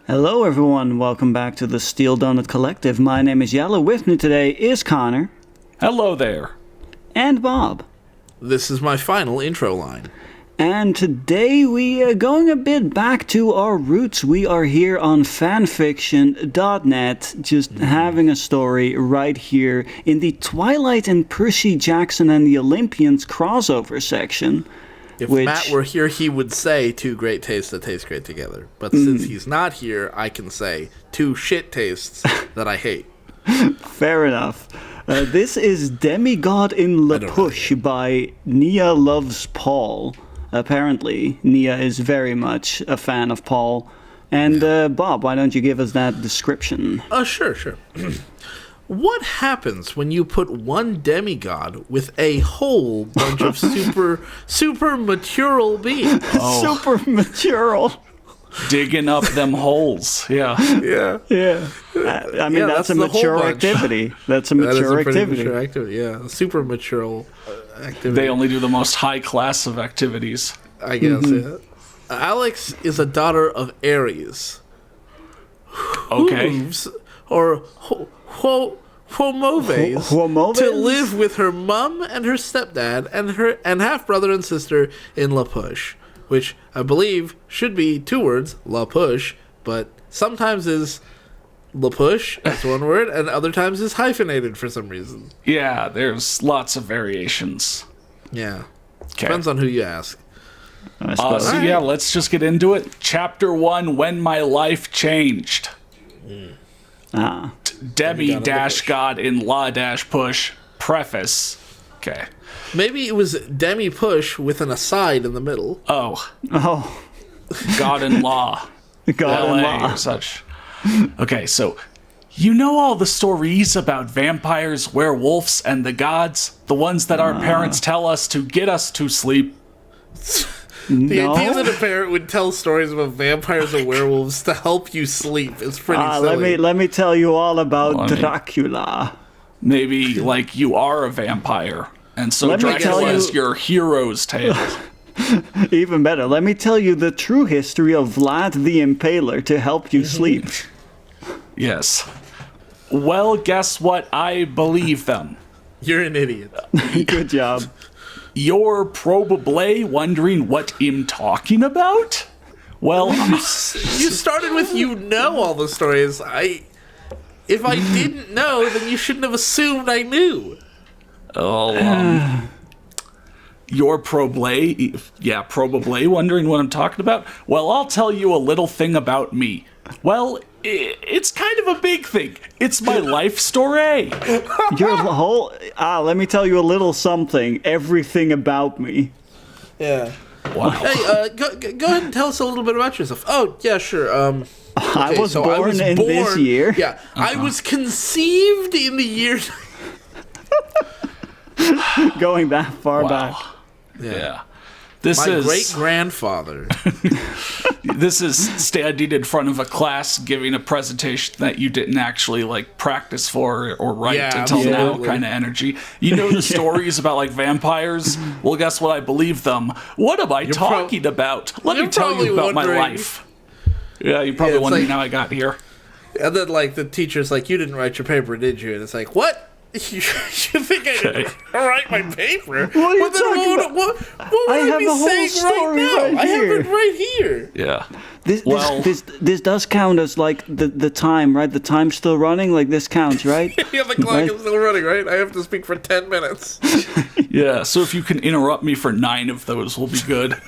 Hello everyone, welcome back to the Steel Donut Collective. My name is Yellow. With me today is Connor. Hello there. And Bob. This is my final intro line. And today we are going a bit back to our roots. We are here on fanfiction.net, just having a story right here in the Twilight and Percy Jackson and the Olympians crossover section. If Matt were here, he would say two great tastes that taste great together. But since he's not here, I can say two shit tastes that I hate. Fair enough. This is Demigod in Lapush by Nia Loves Paul. Apparently, Nia is very much a fan of Paul. And Bob, why don't you give us that description? Sure. What happens when you put one demigod with a whole bunch of super material beings? Oh. Super material. Digging up them holes. Yeah. Yeah. I mean, that's a mature activity. That's a mature activity. Mature activity. Yeah, super mature activity. They only do the most high class of activities. I guess, yeah. Alex is a daughter of Ares. Okay. Hooves, or Homoves, to live with her mum and her stepdad and half-brother and sister in Lapush, which I believe should be two words, Lapush, but sometimes is Lapush as one word, and other times is hyphenated for some reason. Yeah, there's lots of variations. Yeah. Okay. Depends on who you ask. Yeah, let's just get into it. Chapter 1, When My Life Changed. Demi-God in La-Push. Preface. Okay. Maybe it was Demi-Push with an aside in the middle. Oh. God in Law. God in Law. Or such. Okay, so you know all the stories about vampires, werewolves, and the gods? The ones that our parents tell us to get us to sleep? The idea that a parent would tell stories about vampires and werewolves to help you sleep is pretty silly. Let me tell you all about Dracula. Maybe, like, you are a vampire, and so Dracula is your hero's tale. Even better, let me tell you the true history of Vlad the Impaler to help you sleep. Yes. Well, guess what? I believe them. You're an idiot. Good job. You're probably wondering what I'm talking about? Well, you started with all the stories. If I didn't know, then you shouldn't have assumed I knew. You're probably wondering what I'm talking about? Well, I'll tell you a little thing about me. Well, it's kind of a big thing. It's my life story. Your whole... let me tell you a little something. Everything about me. Yeah. Wow. Hey, go ahead and tell us a little bit about yourself. Oh, yeah, sure. I was born in this year. Yeah, I was conceived in the year... Going that far back. Yeah. My great-grandfather. This is standing in front of a class giving a presentation that you didn't actually practice for or write until now kind of energy. You know the stories about vampires? Well, guess what? I believe them. What am I talking about? Let me tell you about my life. Yeah, you're probably wondering how I got here. And then the teacher's like, you didn't write your paper, did you? And it's like, what? You think I didn't write my paper? What are you talking about? What would I be saying right now? I have it right here. Yeah. This does count as the time, right? The time's still running. This counts, right? Yeah, the clock is still running, right? I have to speak for 10 minutes. Yeah. So if you can interrupt me for 9 of those, we'll be good.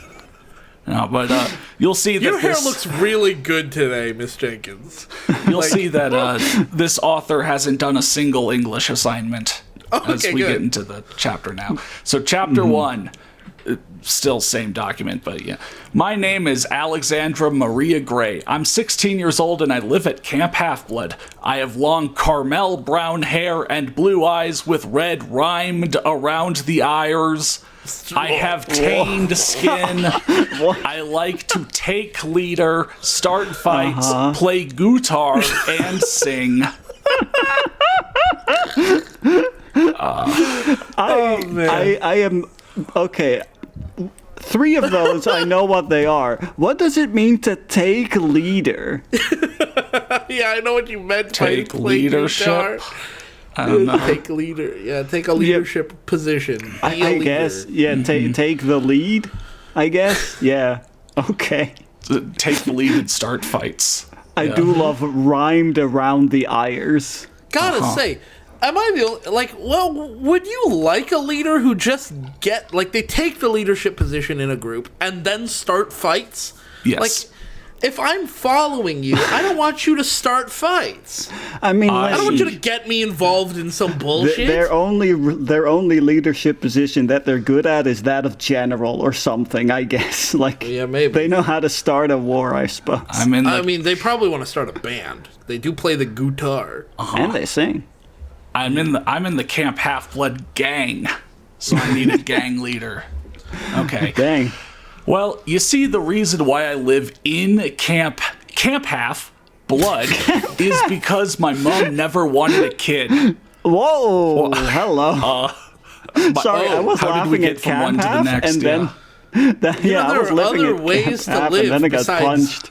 No, but you'll see that your hair looks really good today, Miss Jenkins. You'll see that this author hasn't done a single English assignment as we get into the chapter now. So chapter 1, still same document, but yeah. My name is Alexandra Maria Gray. I'm 16 years old and I live at Camp Half-Blood. I have long caramel brown hair and blue eyes with red rhymed around the ears. I have tanned skin. I like to take leader, start fights, play guitar, and sing. I am okay. 3 of those, I know what they are. What does it mean to take leader? Yeah, I know what you meant. Take by play leadership? guitar. I don't know. Take leader. Yeah, take a leadership position. Be a I leader. guess. Yeah, take the lead, I guess. Yeah. Okay. Take the lead and start fights. I do love rhymed around the ires. Gotta say, am I the only, like, well, would you like a leader who just they take the leadership position in a group and then start fights? Yes. Like, if I'm following you, I don't want you to start fights. I mean, I don't want you to get me involved in some bullshit. Their only leadership position that they're good at is that of general or something, I guess. Like, Yeah, maybe. they know how to start a war, I suppose. I mean, they probably want to start a band. They do play the guitar. And they sing. I'm in the Camp Half-Blood gang, so I need a gang leader. Okay. Dang. Well, you see, the reason why I live in Camp Half-Blood is because my mom never wanted a kid. Whoa! Hello. Sorry, I was how did we laughing get at from Camp one to the Half, next? and then I there was are living other at ways Camp to Half, live and then I got besides- punched.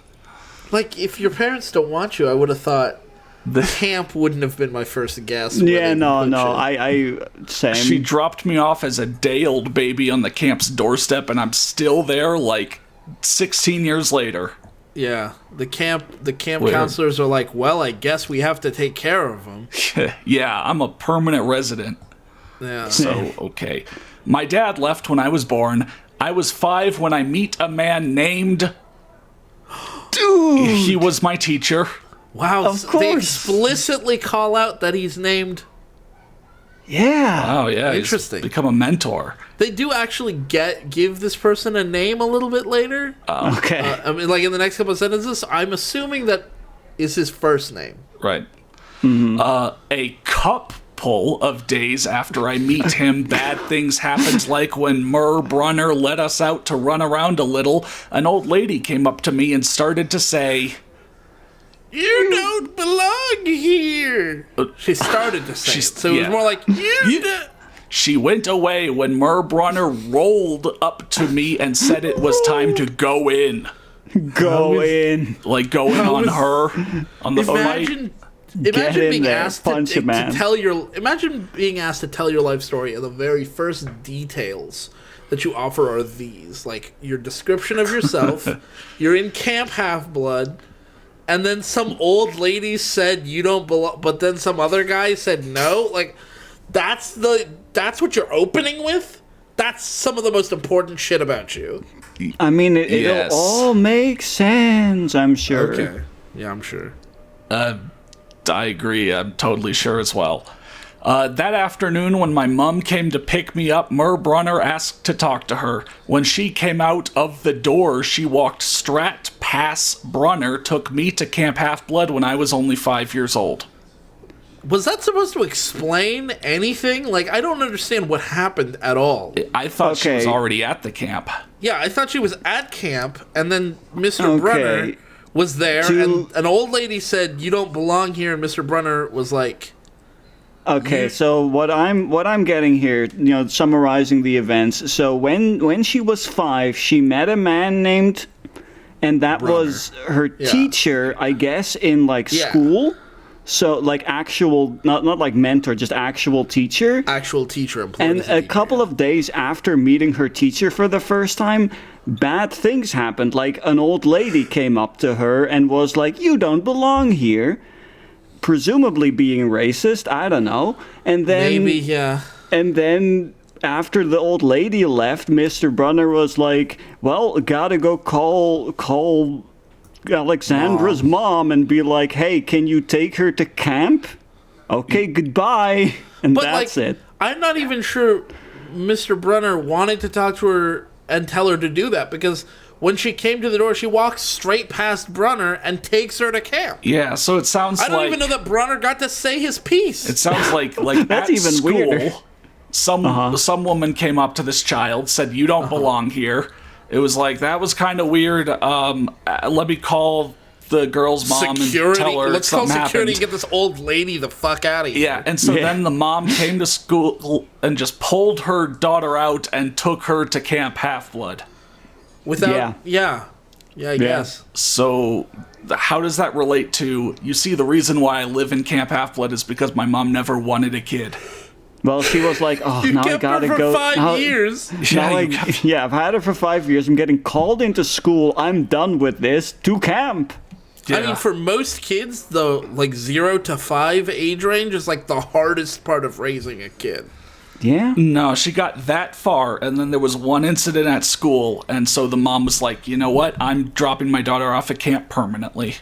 Like, if your parents don't want you, I would have thought camp wouldn't have been my first guess. Yeah, no. Same. She dropped me off as a day-old baby on the camp's doorstep, and I'm still there, like, 16 years later. Yeah, the camp Weird. counselors are like, well, I guess we have to take care of them. Yeah, I'm a permanent resident. Yeah. So, okay. My dad left when I was born. I was 5 when I meet a man named... Dude! He was my teacher. Wow, Of they course. explicitly call out that he's named. Yeah. Oh, yeah. Interesting. He's become a mentor. They do actually give this person a name a little bit later. Okay. I mean, like in the next couple of sentences, I'm assuming that is his first name. Right. A couple of days after I meet him, bad things happened, like when Mur Brunner let us out to run around a little. An old lady came up to me and started to say... You don't belong here. She started to say it, so it was more like, She went away when Mur Brunner rolled up to me and said it was time to go in. Go in. Like, go in on her. On the fight. Imagine in being there, asked punch a man. imagine being asked to tell your life story, and the very first details that you offer are these, like your description of yourself. You're in Camp Half-Blood, and then some old lady said you don't belong, but then some other guy said no. Like that's what you're opening with. That's some of the most important shit about you. I mean, Yes. it'll all make sense, I'm sure. Okay. Yeah, I'm sure. I agree. I'm totally sure as well. That afternoon, when my mom came to pick me up, Mur Brunner asked to talk to her. When she came out of the door, she walked straight past Brunner, took me to Camp Half-Blood when I was only 5 years old. Was that supposed to explain anything? Like, I don't understand what happened at all. I thought she was Okay. already at the camp. Yeah, I thought she was at camp, and then Mr. Okay. Brunner was there, To- and an old lady said, "You don't belong here," and Mr. Brunner was like, Okay, so what I'm getting here, summarizing the events. So when she was 5, she met a man named, and that Brunner. was her Yeah. teacher, I guess, in like Yeah. school. So like actual, not like mentor, just actual teacher. actual teacher employed. And as a teacher. couple of days after meeting her teacher for the first time, bad things happened. Like an old lady came up to her and was like, "You don't belong here." Presumably being racist, I don't know. And then Maybe, yeah. and then after the old lady left, Mr. Brunner was like, "Well, gotta go call Alexandra's mom and be like, hey, can you take her to camp? Okay, goodbye." And But that's like, it. I'm not even sure Mr. Brunner wanted to talk to her and tell her to do that, because when she came to the door, she walks straight past Brunner and takes her to camp. Yeah, so it sounds I don't like... even know that Brunner got to say his piece. It sounds like That's at even school, weirder. some woman came up to this child, said, "You don't belong here." It was like, that was kind of weird. Let me call the girl's mom Security. and tell her Let's call something security happened. and get this old lady the fuck out of here. Yeah, and so Yeah. then the mom came to school and just pulled her daughter out and took her to Camp Half-Blood. Without, I guess. So, how does that relate to, you see, the reason why I live in Camp Half-Blood is because my mom never wanted a kid. Well, she was like, oh, You now I kept gotta her for go. 5 years. I've had her for 5 years. I'm getting called into school. I'm done with this. To camp. Yeah. I mean, for most kids, the 0 to 5 age range is like the hardest part of raising a kid. Yeah. No, she got that far, and then there was one incident at school, and so the mom was like, you know what? I'm dropping my daughter off at camp permanently.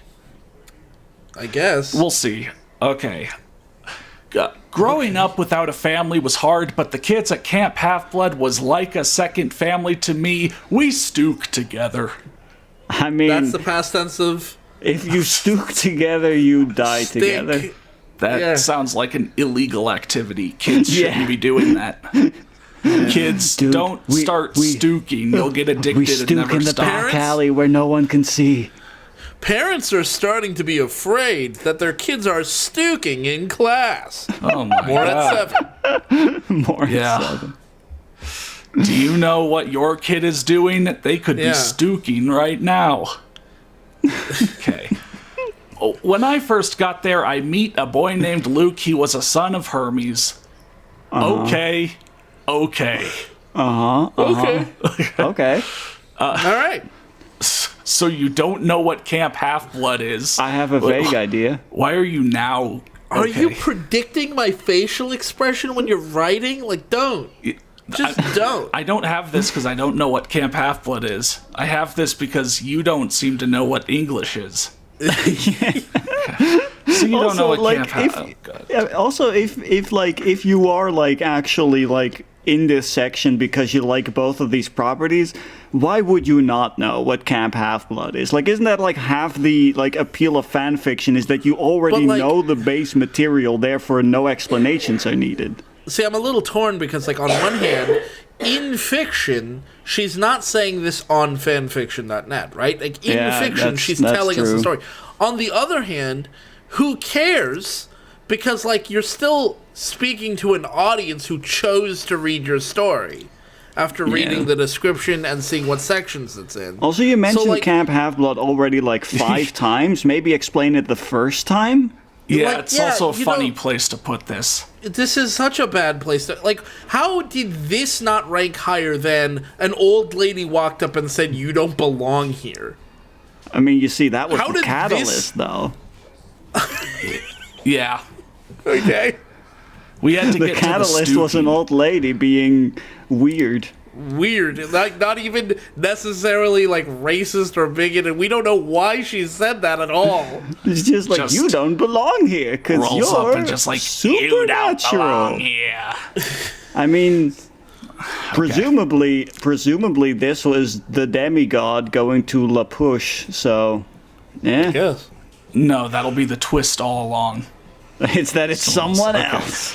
I guess. We'll see. Okay. Growing up without a family was hard, but the kids at Camp Half-Blood was like a second family to me. We stook together. I mean, That's the past tense of... if you stook together, you die Stink. together. That sounds like an illegal activity. Kids shouldn't be doing that. Kids, Dude, don't start stooking. You'll get addicted We and stook never in the stop. back alley where no one can see. Parents are starting to be afraid that their kids are stooking in class. Oh my More god. at 7. More Yeah. than 7. Do you know what your kid is doing? They could be stooking right now. Okay. When I first got there, I meet a boy named Luke. He was a son of Hermes. Okay. Okay. Okay. All right. So you don't know what Camp Half-Blood is. I have a vague idea. Why are you now? Are you Okay. predicting my facial expression when you're writing? Don't. Just don't. I don't have this because I don't know what Camp Half-Blood is. I have this because you don't seem to know what English is. So you don't know what Camp Half-Blood. Also, if you are actually in this section because you like both of these properties, why would you not know what Camp Half-Blood is? Isn't that half the appeal of fan fiction is that you already know the base material, therefore no explanations are needed. See, I'm a little torn because, on one hand, in fiction, she's not saying this on fanfiction.net, right? In fiction, she's telling us the story. On the other hand, who cares? Because, you're still speaking to an audience who chose to read your story after reading the description and seeing what sections it's in. Also, you mentioned Camp Half-Blood already 5 times. Maybe explain it the first time? Yeah, it's also a funny place to put this. This is such a bad place to... how did this not rank higher than an old lady walked up and said, you don't belong here? I mean, you see, that was the catalyst, though. Yeah. Okay. We had to the get catalyst to the was an old lady being weird. Weird. Not even necessarily racist or bigoted. We don't know why she said that at all. It's just you don't belong here because you're up and just you don't belong supernatural. here. I mean, presumably this was the demigod going to Lapush. So, yeah. Yes. No, that'll be the twist all along. It's that it's someone else.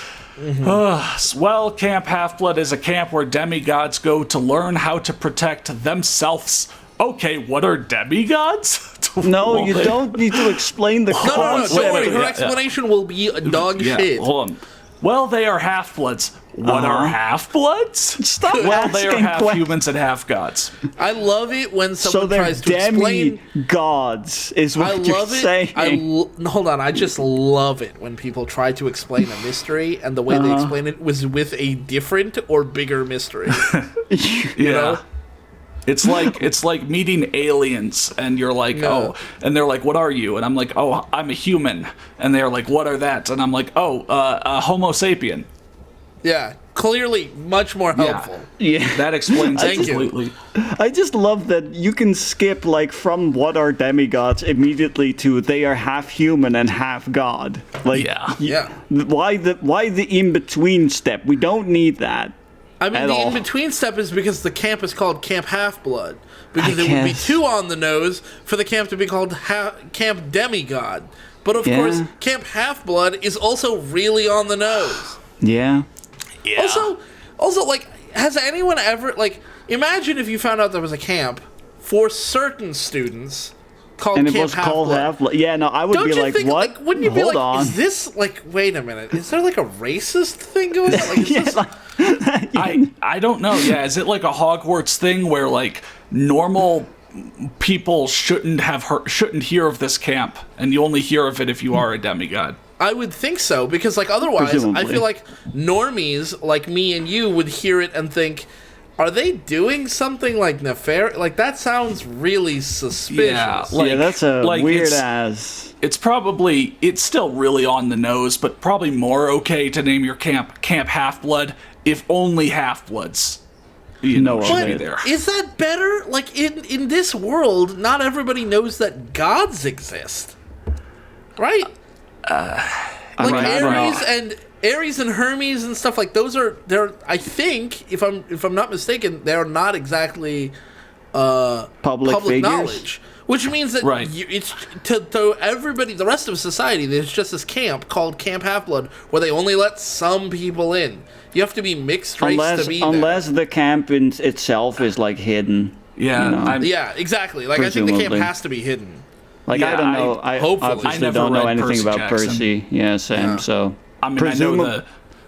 Well, Camp Half-Blood is a camp where demigods go to learn how to protect themselves. Okay, what are demigods? No, you don't need to explain the No, concept. don't worry. Her explanation will be dog shit. Hold on. Well, they are half-bloods. What are half-bloods? Stop Well, they are asking half humans and half gods. I love it when So someone they're tries to explain... demigods, is what I you're love it. saying. Hold on. I just love it when people try to explain a mystery, and the way they explain it was with a different or bigger mystery. You know? It's like meeting aliens, and you're like, oh, and they're like, what are you? And I'm like, oh, I'm a human. And they're like, what are that? And I'm like, oh, a Homo sapien. Yeah, clearly much more helpful. Yeah. That explains it Thank you. completely. I just love that you can skip from what are demigods immediately to they are half human and half god. Yeah. Why the in between step? We don't need that. I mean, the in-between step is because the camp is called Camp Half-Blood. Because it would be too on the nose for the camp to be called Camp Demigod. But of course, Camp Half-Blood is also really on the nose. Yeah. Yeah. Also, has anyone ever, imagine if you found out there was a camp for certain students called And it Camp was called Half-Blood. Half-Blood. Yeah, no, I would Don't be you like, think, what? wouldn't you be Hold like, on. is this, wait a minute, is there, a racist thing going on? Is this... I don't know. Yeah, is it like a Hogwarts thing where normal people shouldn't hear of this camp, and you only hear of it if you are a demigod. I would think so, because like otherwise, Presumably. I feel like normies like me and you would hear it and think, "Are they doing something like nefarious?" Like that sounds really suspicious. Yeah, yeah, that's a weird it's, ass. It's still really on the nose, but probably more okay to name your camp Half-Blood if only Half-Bloods. You know, should be there. Is that better? Like in this world, not everybody knows that gods exist, right? Like Ares and Hermes and stuff like those they're I think if I'm not mistaken, they're not exactly public knowledge. Which means that it's to everybody, the rest of society, there's just this camp called Camp Half-Blood where they only let some people in. You have to be mixed race to be there. Unless the camp in itself is like hidden. Yeah, yeah, exactly. Like I think the camp has to be hidden. Like I don't know. I obviously don't know anything about Percy. Yeah, same. Yeah. So I mean, I know the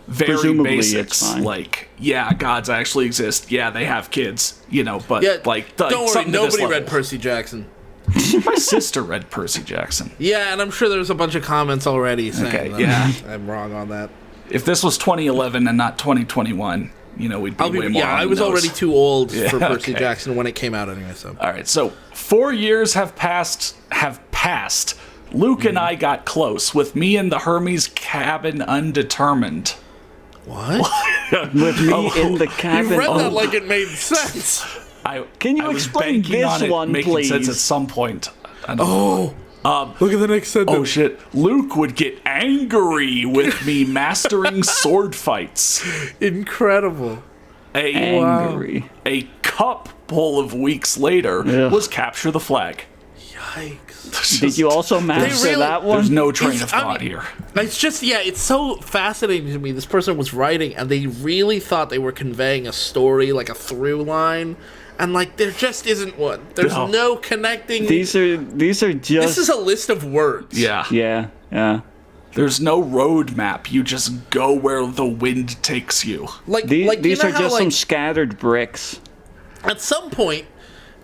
very basics. Like, yeah, gods actually exist. Yeah, they have kids. You know, but don't worry, nobody read Percy Jackson. My sister read Percy Jackson. Yeah, and I'm sure there's a bunch of comments already saying that I'm wrong on that. If this was 2011 and not 2021, you know, we'd be way more. Yeah, I was already too old for Percy Jackson when it came out anyway. So all right, so 4 years have passed. Luke and I got close, with me in the Hermes cabin undetermined. What? With me in the cabin. You read that like it made sense. Can you explain this one, making please? sense at some point. Look at the next sentence. Oh shit! Luke would get angry with me mastering sword fights. Incredible. A couple of weeks later was capture the flag. Yikes! Did you also master that one? There's no train of thought here. It's just it's so fascinating to me. This person was writing, and they really thought they were conveying a story, like a through line. And like there just isn't one. There's no connecting. These are just. This is a list of words. Yeah. There's no road map. You just go where the wind takes you. These are just some scattered bricks. At some point,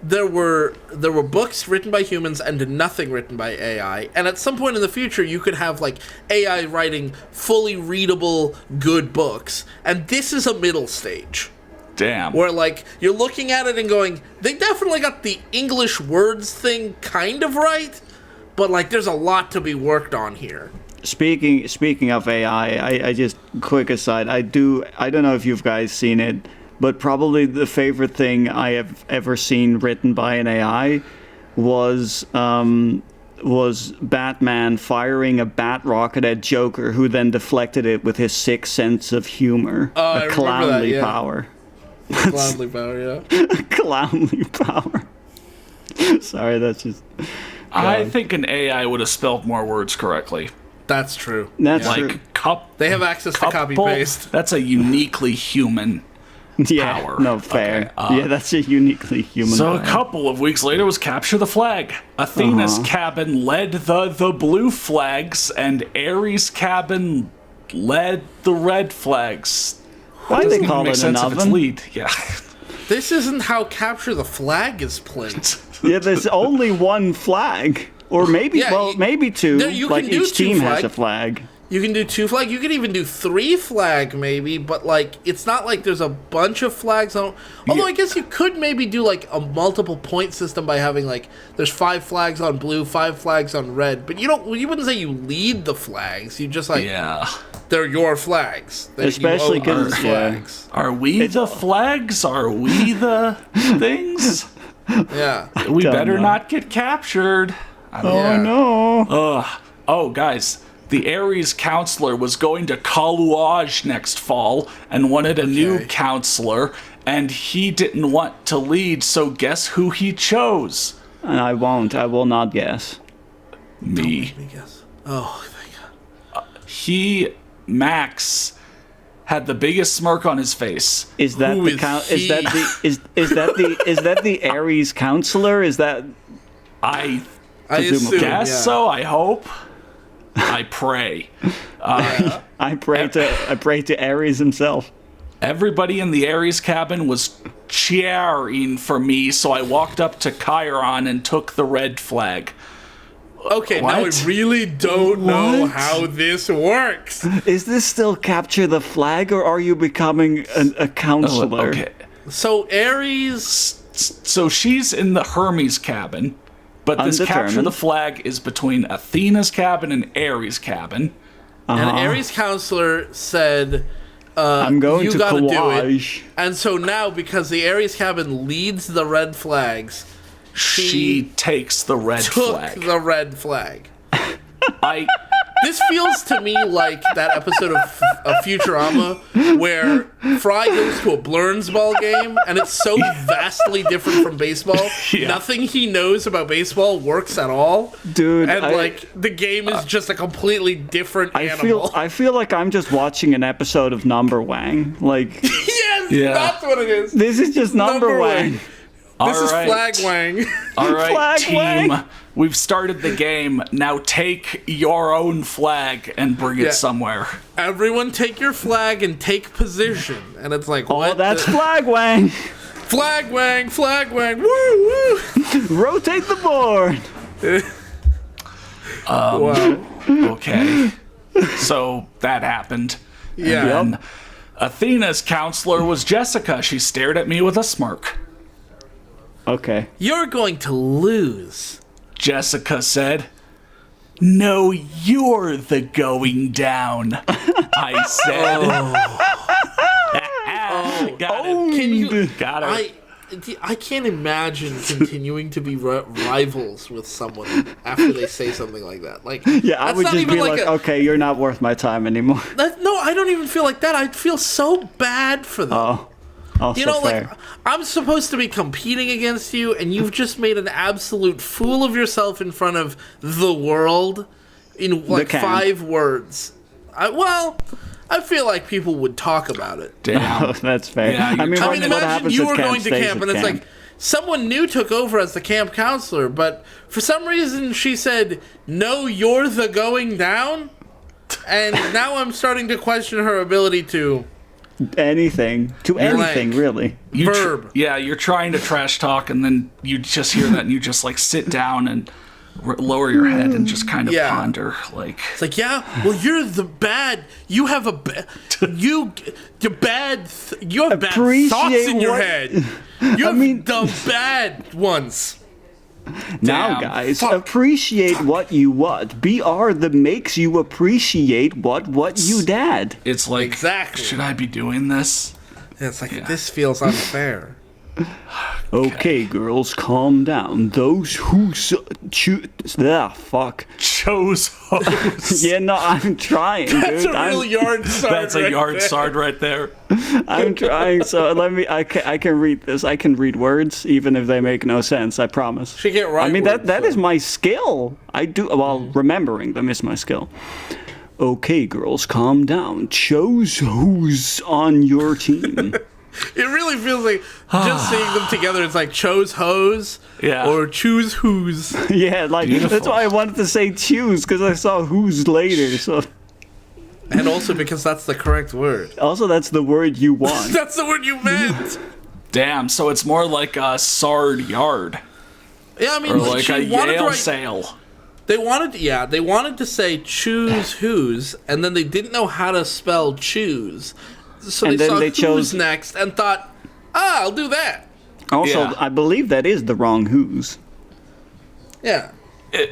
there were books written by humans and nothing written by AI. And at some point in the future, you could have like AI writing fully readable good books. And this is a middle stage. Damn. Where, like, you're looking at it and going, they definitely got the English words thing kind of right, but, like, there's a lot to be worked on here. Speaking of AI, I just, quick aside, I don't know if you guys seen it, but probably the favorite thing I have ever seen written by an AI was Batman firing a bat rocket at Joker, who then deflected it with his sixth sense of humor. A clownly power. Clownly power, yeah. Clownly power. Sorry, that's just. I think an AI would have spelled more words correctly. That's true. That's true. They have access to copy paste. That's a uniquely human power. No, fair. Okay, that's a uniquely human So power. A couple of weeks later was capture the flag. Athena's cabin led the blue flags, and Ares' cabin led the red flags. Why do they call it an oven? Lead. Yeah. This isn't how capture the flag is played. Yeah, there's only one flag. Or maybe, maybe two. Like each team has a flag. You can do 2 flag. You can even do 3 flag, maybe. But like, it's not like there's a bunch of flags on. Although I guess you could maybe do like a multiple point system by having like there's 5 flags on blue, 5 flags on red. But you wouldn't say you lead the flags. You just like they're your flags. Especially because flags. Are we the flags? Are we the things? Yeah. We better not get captured. No. Oh, guys. The Ares counselor was going to Kaluaj next fall and wanted a new counselor, and he didn't want to lead, so guess who he chose? And I will not guess. Me. Let me guess. Oh, thank God. Max, had the biggest smirk on his face. Is that the Ares counselor? Is that? I assume, guess so. I hope. I pray. I pray to Ares himself. Everybody in the Ares cabin was cheering for me, so I walked up to Chiron and took the red flag. Okay, now I What? really don't know What? how this works. Is this still capture the flag, or are you becoming a counselor? Okay. So Ares, So she's in the Hermes cabin, but this capture Undetermined. the flag is between Athena's cabin and Ares cabin. and Ares counselor said, I'm going you to gotta do it. collage. And so now, because the Ares cabin leads the red flags, She takes the red took flag. the red flag. This Feels to me like that episode of Futurama where Fry goes to a Blurns ball game and it's so vastly different from baseball. Yeah. Nothing he knows about baseball works at all. Dude, And the game is just a completely different I animal. feel like I'm just watching an episode of Number Wang. Like, Yes, Yeah. that's what it is. this is just Number Number Wang. Wang. All This is right. Flag Wang. All right, Flag team. Wang. We've started the game. Now take your own flag and bring Yeah. it somewhere. Everyone take your flag and take position. And it's like, Oh, what? that's Flag Wang. Flag Wang, Flag Wang, woo, woo. Rotate the board. Wow. Okay. So that happened. Yeah. And Athena's counselor was Jessica. She stared at me with a smirk. Okay. You're going to lose. Jessica said, "No, you're the going down." I said. Got it. Can you? Got her. I can't imagine continuing to be rivals with someone after they say something like that. Like, Yeah, I that's would not just even be like, okay, you're not worth my time anymore. no, I don't even feel like that. I feel so bad for them. Oh, also You know, fair. like, I'm supposed to be competing against you, and you've just made an absolute fool of yourself in front of the world in, like, camp. 5 words. I feel like people would talk about it. Damn. Oh, that's fair. Yeah, I mean, I what mean, imagine happens you at were camp going to stays camp, at and it's camp. like, someone new took over as the camp counselor, but for some reason she said, "No, you're the going down," and now I'm starting to question her ability to... anything. To anything, Blank. really. Verb. You're trying to trash talk, and then you just hear that, and you just like sit down and lower your head and just kind of Yeah. ponder, like. It's like, yeah, well, you're the bad. You have a you have bad Appreciate thoughts in your what- head. You have mean- the bad ones. Now, Damn. guys, Fuck. appreciate what you what. BR that makes you appreciate what you dad. It's like, Exactly. should I be doing this? And it's like, this feels unfair. Okay, girls, calm down. Those who fuck. Chose hose. Yeah, no, I'm trying, That's dude. a real yard sard. That's a right yard there. sard right there. I'm trying. So let me. I can read this. I can read words even if they make no sense. I promise. She can't write I mean words, that so- is my skill. I do well. Remembering them is my skill. Okay, girls, calm down. Chose who's on your team. It really feels like just seeing them together. It's like chose hose, Yeah. or choose who's. Yeah, like Beautiful. that's why I wanted to say choose because I saw who's later. So And also because that's the correct word. also that's the word you want. That's the word you meant. Damn, so it's more like a sard yard. Yeah, I mean, Or like she a wanted to Yale write, sale. they wanted to say choose who's, and then they didn't know how to spell choose. So And they then saw they who's chose- next and thought, I'll do that. Also, Yeah. I believe that is the wrong who's. Yeah.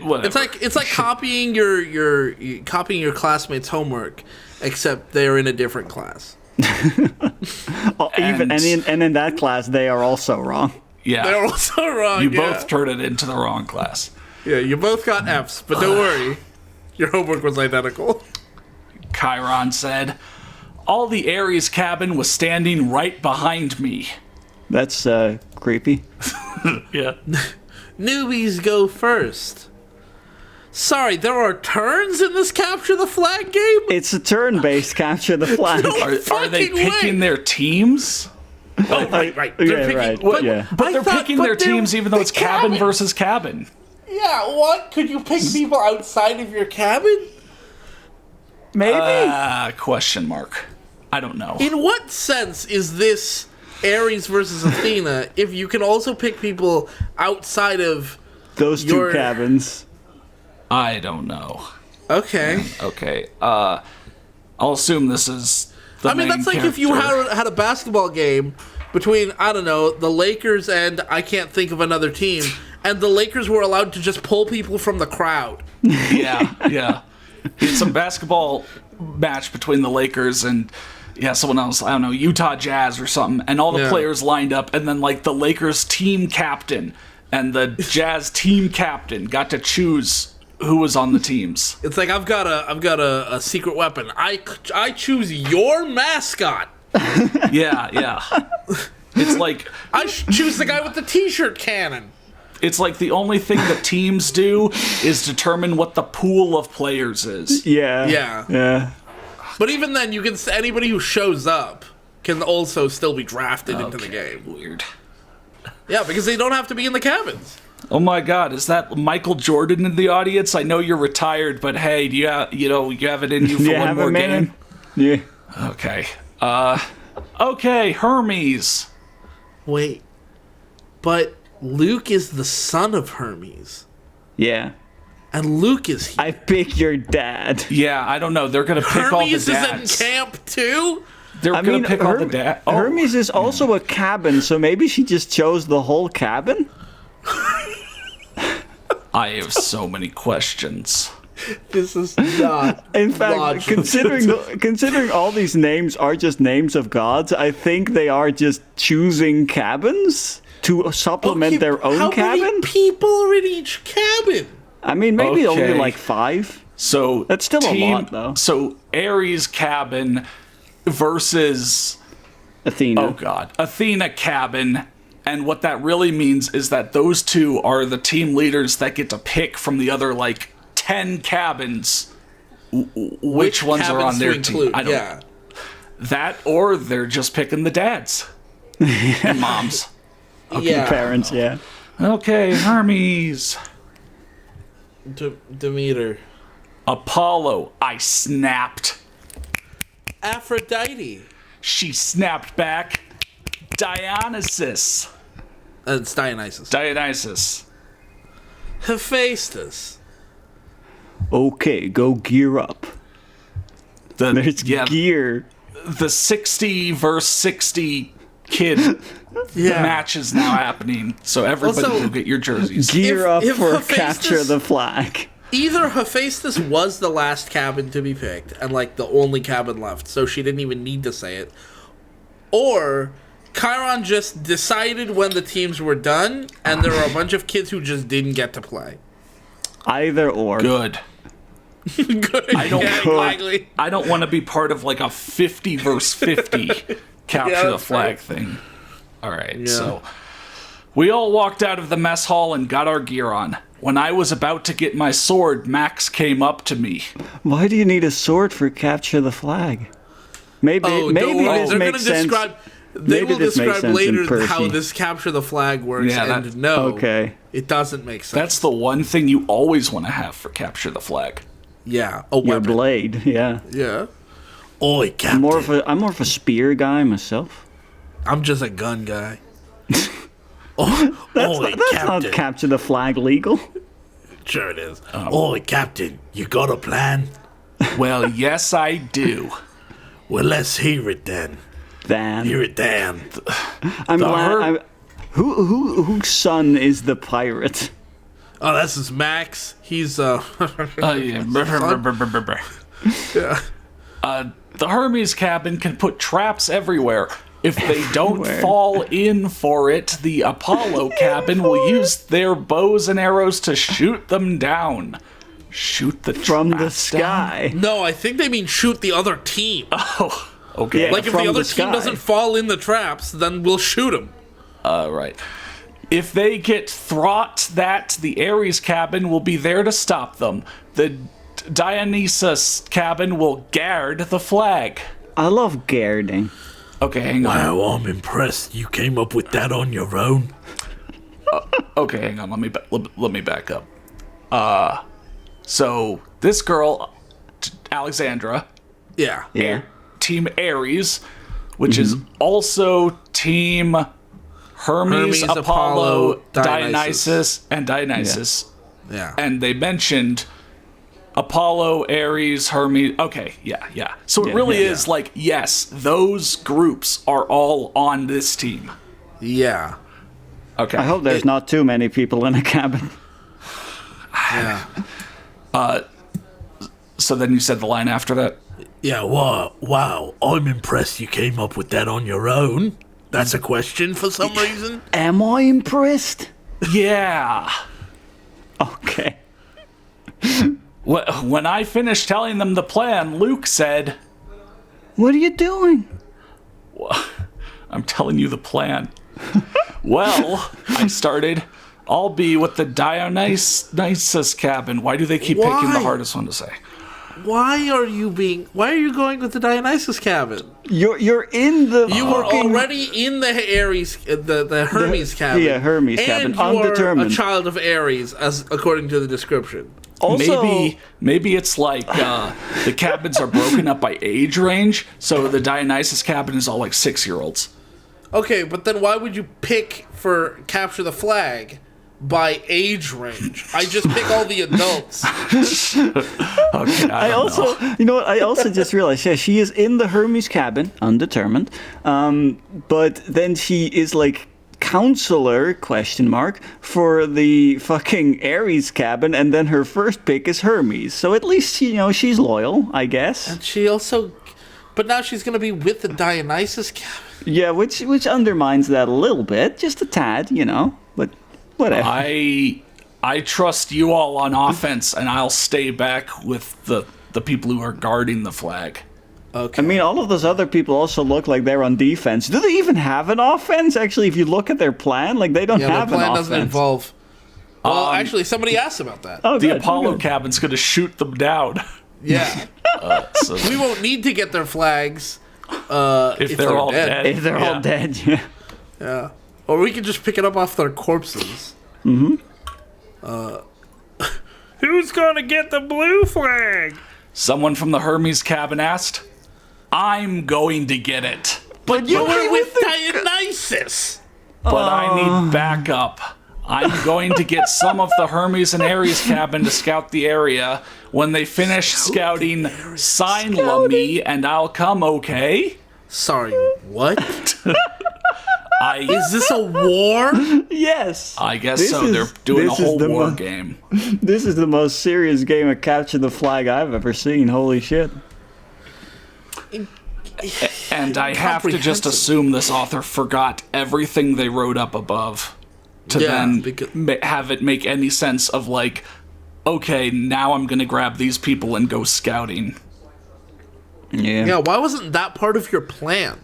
Whatever. It's like copying your classmates' homework, except they're in a different class. Oh, even and in that class they are also wrong. Yeah. They're also wrong. You yeah. both turned it into the wrong class. Yeah, you both got F's, but don't worry, your homework was identical. Chiron said, "All the Ares cabin was standing right behind me." That's creepy. Yeah. Newbies go first. Sorry, there are turns in this capture the flag game? It's a turn-based capture the flag. Are they Fucking way. picking their teams? Oh, right. Yeah, They're picking, right, But, yeah. But they're picking their teams even though it's cabin versus. versus cabin. Yeah, what? Could you pick people outside of your cabin? Maybe. Question mark. I don't know. In what sense is this Ares versus Athena if you can also pick people outside of Those two cabins. I don't know. Okay. Okay. I'll assume this is the main that's like if you had a basketball game between, I don't know, the Lakers and I can't think of another team, and the Lakers were allowed to just pull people from the crowd. Yeah. It's a basketball match between the Lakers and someone else, I don't know, Utah Jazz or something, and all the players lined up, and then like the Lakers team captain and the Jazz team captain got to choose who was on the teams. It's like I've got a secret weapon. I choose your mascot. Yeah. It's like I choose the guy with the t-shirt cannon. It's like the only thing that teams do is determine what the pool of players is. Yeah. But even then, anybody who shows up can also still be drafted into the game. Weird. Yeah, because they don't have to be in the cabins. Oh my God, is that Michael Jordan in the audience? I know you're retired, but hey, do you have it in you for one more game? Yeah. Okay. Okay, Hermes. Wait, but Luke is the son of Hermes. Yeah. And Luke is here. I pick your dad. Yeah, I don't know. They're going to pick all the dads. Hermes is in camp too? They're going to pick all the dads. Oh. Hermes is also a cabin, so maybe she just chose the whole cabin? I have so many questions. This is not. In fact, considering all these names are just names of gods, I think they are just choosing cabins to supplement their own cabin. How many people are in each cabin? I mean, maybe only like 5. So that's still a lot, though. So Ares cabin versus Athena. Oh God, Athena cabin. And what that really means is that those two are the team leaders that get to pick from the other, like, 10 cabins which ones are on their team. I don't know. That, or they're just picking the dads and moms. Okay, parents, yeah. Okay, Hermes. Demeter. Apollo. I snapped. Aphrodite. She snapped back. Dionysus. It's Dionysus. Hephaestus. Okay, go gear up. There's gear. The 60 versus 60 kid match is now happening, so everybody will get your jerseys. Gear up for capture the flag. Either Hephaestus was the last cabin to be picked, and like the only cabin left, so she didn't even need to say it, or Chiron just decided when the teams were done, and there were a bunch of kids who just didn't get to play. Either or. Good. Good. I don't want to be part of like a 50 versus 50 capture the flag thing. All right, so we all walked out of the mess hall and got our gear on. When I was about to get my sword, Max came up to me. Why do you need a sword for capture the flag? Maybe this makes sense. They will describe later how this capture the flag works, it doesn't make sense. That's the one thing you always want to have for capture the flag. Yeah, a weapon. Your blade, yeah. Yeah. Oi, Captain. I'm more of a spear guy myself. I'm just a gun guy. That's not capture the flag legal. Sure it is. Oi, Captain, you got a plan? Well, yes, I do. Well, let's hear it then. Hear it, Dan. I'm glad. Whose son is the pirate? Oh, that's his Max. He's yeah. The Hermes cabin can put traps everywhere. If they don't fall in for it, the Apollo cabin will use their bows and arrows to shoot them down. Shoot the from the sky. Down? No, I think they mean shoot the other team. Oh, okay. Yeah, like if the other team doesn't fall in the traps, then we'll shoot them. Right. If they get thwart that, the Ares cabin will be there to stop them. The Dionysus cabin will guard the flag. I love guarding. Okay, hang on. Wow, I'm impressed. You came up with that on your own. Okay, hang on. Let me back So this girl, Alexandra. Yeah. Team Ares, which is also Team Hermes, Apollo, Dionysus, and Dionysus. Yeah. And they mentioned Apollo, Ares, Hermes. Okay, yeah. So it really is like, yes, those groups are all on this team. Yeah. Okay. I hope there's not too many people in a cabin. Yeah. So then you said the line after that? Yeah, wow, I'm impressed you came up with that on your own. That's a question for some reason. Am I impressed? Yeah. Okay. When I finished telling them the plan, Luke said, What are you doing? I'm telling you the plan. Well, I started, I'll be with the Dionysus cabin. Why do they keep picking the hardest one to say? Why are you going with the Dionysus cabin? You're in the. You were already in the Ares, the Hermes cabin. Yeah, Hermes cabin. And you Undetermined. are a child of Ares, as according to the description. Also, maybe it's like the cabins are broken up by age range, so the Dionysus cabin is all like 6-year-olds. Okay, but then why would you pick for capture the flag by age range? I just pick all the adults. Okay, I also you know what? I also just realized, yeah, she is in the Hermes cabin, undetermined. But then she is like counselor ? For the fucking Ares cabin, and then her first pick is Hermes. So at least she's loyal, I guess. And she also, but now she's gonna be with the Dionysus cabin. Yeah, which undermines that a little bit, just a tad, but whatever. I trust you all on offense, and I'll stay back with the people who are guarding the flag. Okay. I mean, all of those other people also look like they're on defense. Do they even have an offense? Actually, if you look at their plan, like they don't have an offense. The plan doesn't involve. Well, actually, somebody asked about that. Oh, the good, Apollo good. cabin's going to shoot them down. Yeah. So We won't need to get their flags if they're all dead. If they're all dead, yeah. Yeah. Or we can just pick it up off their corpses. Who's gonna get the blue flag? Someone from the Hermes cabin asked, I'm going to get it, But you were with Dionysus. but I need backup. I'm going to get some of the Hermes and Ares cabin to scout the area. When they finish scouting, sign me and I'll come, okay? Sorry, what? I Is this a war? Yes. I guess This so. is- They're doing a this is whole the war mo- game. This is the most serious game of capture the flag I've ever seen. Holy shit. And I have to just Incomprehensible. assume this author forgot everything they wrote up above to Yeah, then because- have it make any sense of like, okay, now I'm going to grab these people and go scouting. Yeah, why wasn't that part of your plan?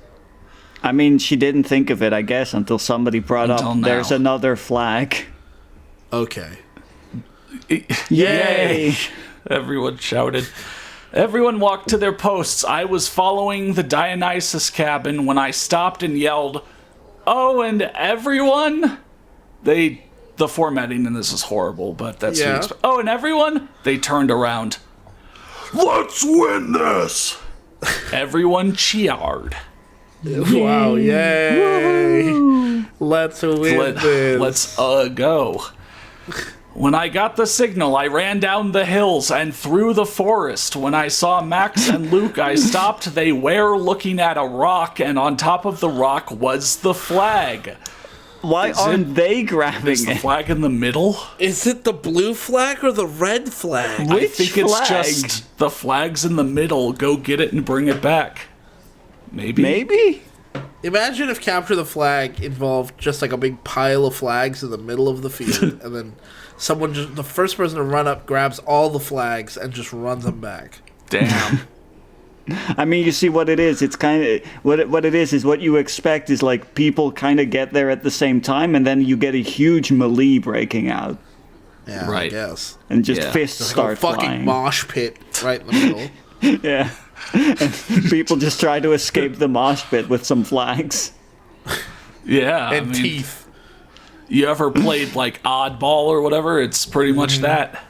I mean, she didn't think of it, I guess, until somebody brought Until up, now. there's another flag. Okay. Yay! Everyone shouted. Everyone walked to their posts. I was following the Dionysus cabin when I stopped and yelled, "Oh, and everyone!" The formatting in this is horrible, but that's Yeah. oh, and everyone! They turned around. Let's win this! Everyone cheered. Wow, yay. Let's win this. Let's go. When I got the signal, I ran down the hills and through the forest. When I saw Max and Luke, I stopped. They were looking at a rock, and on top of the rock was the flag. Why aren't they grabbing Is the it? flag in the middle? Is it the blue flag or the red flag? I Which think it's flag? just the flag's in the middle. Go get it and bring it back. Maybe. Maybe? Imagine if capture the flag involved just like a big pile of flags in the middle of the field, and then the first person to run up grabs all the flags and just runs them back. Damn. I mean, you see what it is. It's kind of what it is what you expect is like people kind of get there at the same time, and then you get a huge melee breaking out, Yeah, I Right. guess. and just Yeah. fists Like start a fucking flying. mosh pit right in the middle. Yeah, and people just try to escape the mosh pit with some flags. Yeah. And I mean, teeth. you ever played like Oddball or whatever? It's pretty much that.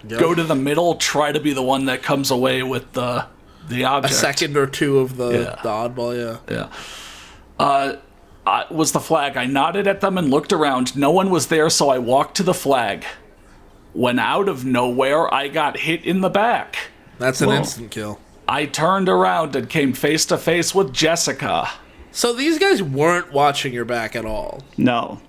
Yep. Go to the middle, try to be the one that comes away with the the object. A second or two of the oddball, Yeah. Was the flag. I nodded at them and looked around. No one was there, so I walked to the flag. When out of nowhere, I got hit in the back. That's an instant kill. I turned around and came face to face with Jessica. So these guys weren't watching your back at all. No.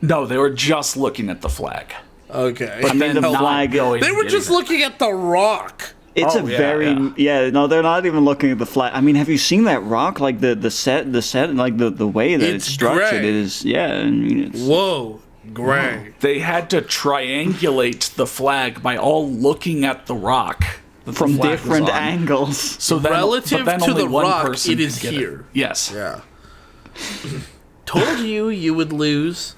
No, they were just looking at the flag. Okay. But I mean, the flag. They were just looking at the rock. It's no, they're not even looking at the flag. I mean, have you seen that rock? Like the set, like the way that it's structured gray. is. Yeah, I mean, it's. Whoa, gray. They had to triangulate the flag by all looking at the rock. From different angles. So then, Relative then to only the one rock, person it is could get here. Yes. Yeah. Told you would lose.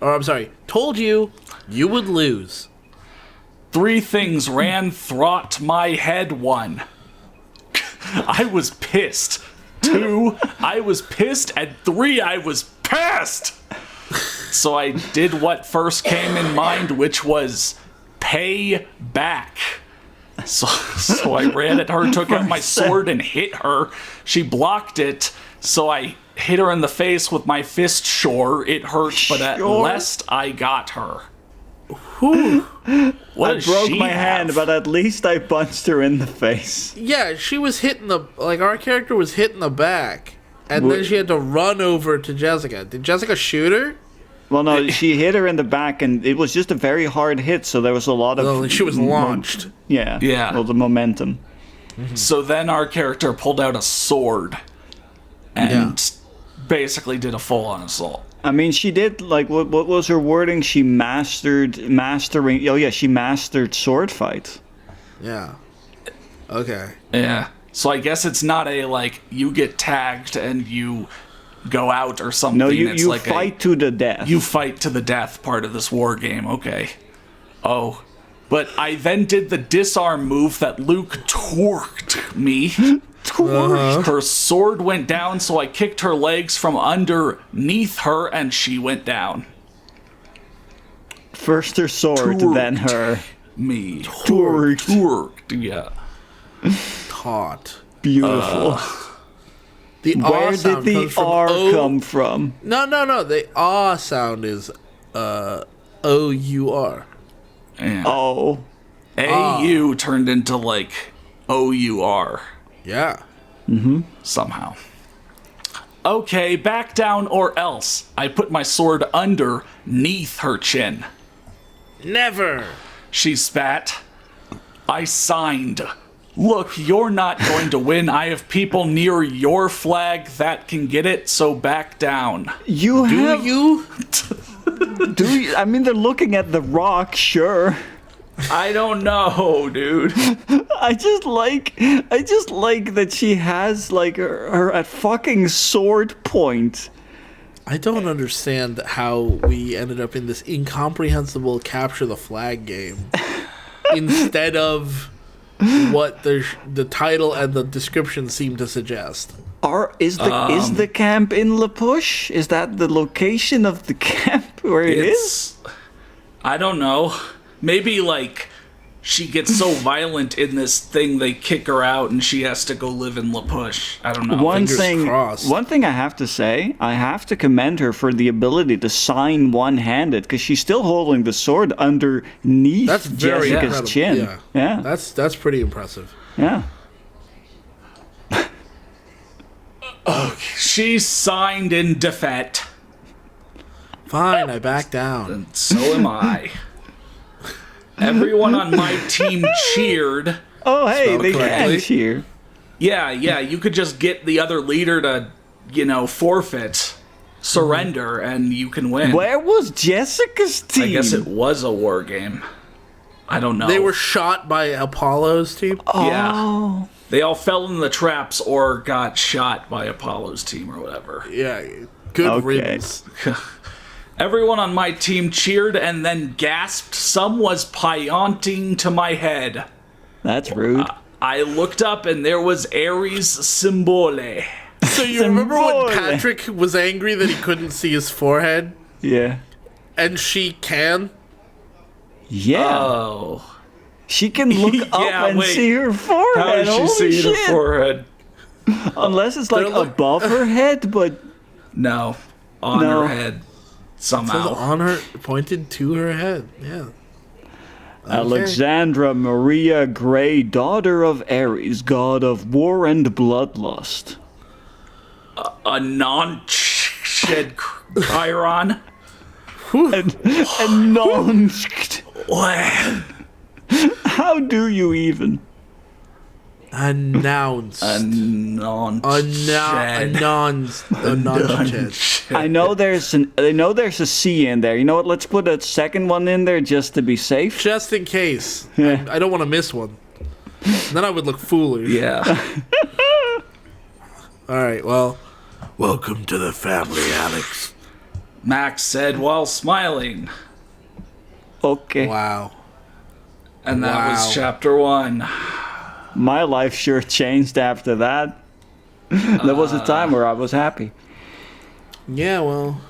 Or I'm sorry. Told you would lose. 3 things ran through my head. 1, I was pissed. 2, I was pissed. And 3, I was pissed. So I did what first came in mind, which was pay back. So I ran at her, took out my sword, and hit her. She blocked it, so I hit her in the face with my fist. Sure, it hurt, but at least I got her. Whew. What I broke my hand, but at least I punched her in the face. Yeah, she was hitting our character was hitting the back. And then she had to run over to Jessica. Did Jessica shoot her? Well, no, she hit her in the back, and it was just a very hard hit, so there was a lot of... Well, she was launched. Yeah. Well, the momentum. So then our character pulled out a sword and basically did a full-on assault. I mean, she did, like, what was her wording? She mastering... Oh, yeah, she mastered sword fight. Yeah. Okay. Yeah. So I guess it's not a, like, you get tagged and you go out or something. No, you like fight to the death. You fight to the death part of this war game. Okay. Oh. But I then did the disarm move that Luke torqued me. Her sword went down, so I kicked her legs from underneath her, and she went down. First her sword, then her. Me. Torqued. Yeah. Taught. Beautiful. The Where did the R come from? No. The ah sound is O-U-R. Yeah. Oh. A-U turned into, like, O-U-R. Yeah. Somehow. Okay, back down or else. I put my sword underneath her chin. Never. She spat. I signed. Look, you're not going to win. I have people near your flag that can get it, so back down. Do you? I mean, they're looking at the rock, sure. I don't know, dude. I just like that she has, like, her at fucking sword point. I don't understand how we ended up in this incomprehensible capture the flag game instead of what the title and the description seem to suggest. Is the camp in Lapush? Is that the location of the camp where it is? I don't know. Maybe, like, she gets so violent in this thing, they kick her out and she has to go live in Lapush. I don't know. One crossed. thing I have to say, I have to commend her for the ability to sign one-handed, because she's still holding the sword underneath Jessica's incredible. chin. Yeah. That's pretty impressive. Yeah. She signed in defeat. Fine, I back down. And so am I. Everyone on my team cheered. Oh, hey, Spelled they correctly. can cheer. Yeah, you could just get the other leader to, forfeit, surrender, and you can win. Where was Jessica's team? I guess it was a war game. I don't know. They were shot by Apollo's team. Yeah. They all fell in the traps or got shot by Apollo's team or whatever. Yeah, good Okay. riddance. Everyone on my team cheered and then gasped. Some was pionting to my head. That's rude. I looked up and there was Ares Symbole. So you remember when Symbole. Patrick was angry that he couldn't see his forehead? Yeah. And she can? Yeah. Oh. She can look up and wait. see her forehead. How is she Holy seeing her shit. forehead? Unless it's like above her head, but No, on No. her head Says somehow. on her, pointed to her head. Yeah. Alexandra Maria Gray, daughter of Ares, god of war and bloodlust. A non-shed Chiron. And non. What? How do you even? Announced. A non-shed. Announced. I know there's a C in there. You know what? Let's put a second one in there just to be safe. Just in case. Yeah. I don't want to miss one. Then I would look foolish. Yeah. All right, well. Welcome to the family, Alex. Max said while smiling. Okay. Wow. And that Wow. was chapter 1. My life sure changed after that. There was a time where I was happy. Yeah, well.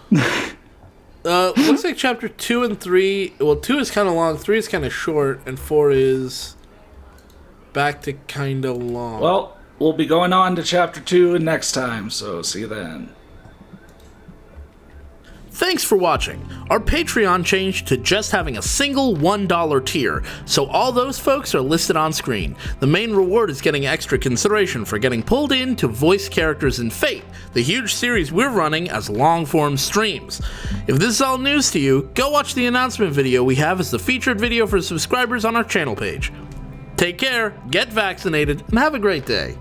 Looks like chapter 2 and 3. Well, 2 is kind of long, 3 is kind of short, and 4 is back to kind of long. Well, we'll be going on to chapter 2 next time, so see you then. Thanks for watching. Our Patreon changed to just having a single $1 tier, so all those folks are listed on screen. The main reward is getting extra consideration for getting pulled in to voice characters in Fate, the huge series we're running as long-form streams. If this is all news to you, go watch the announcement video we have as the featured video for subscribers on our channel page. Take care, get vaccinated, and have a great day.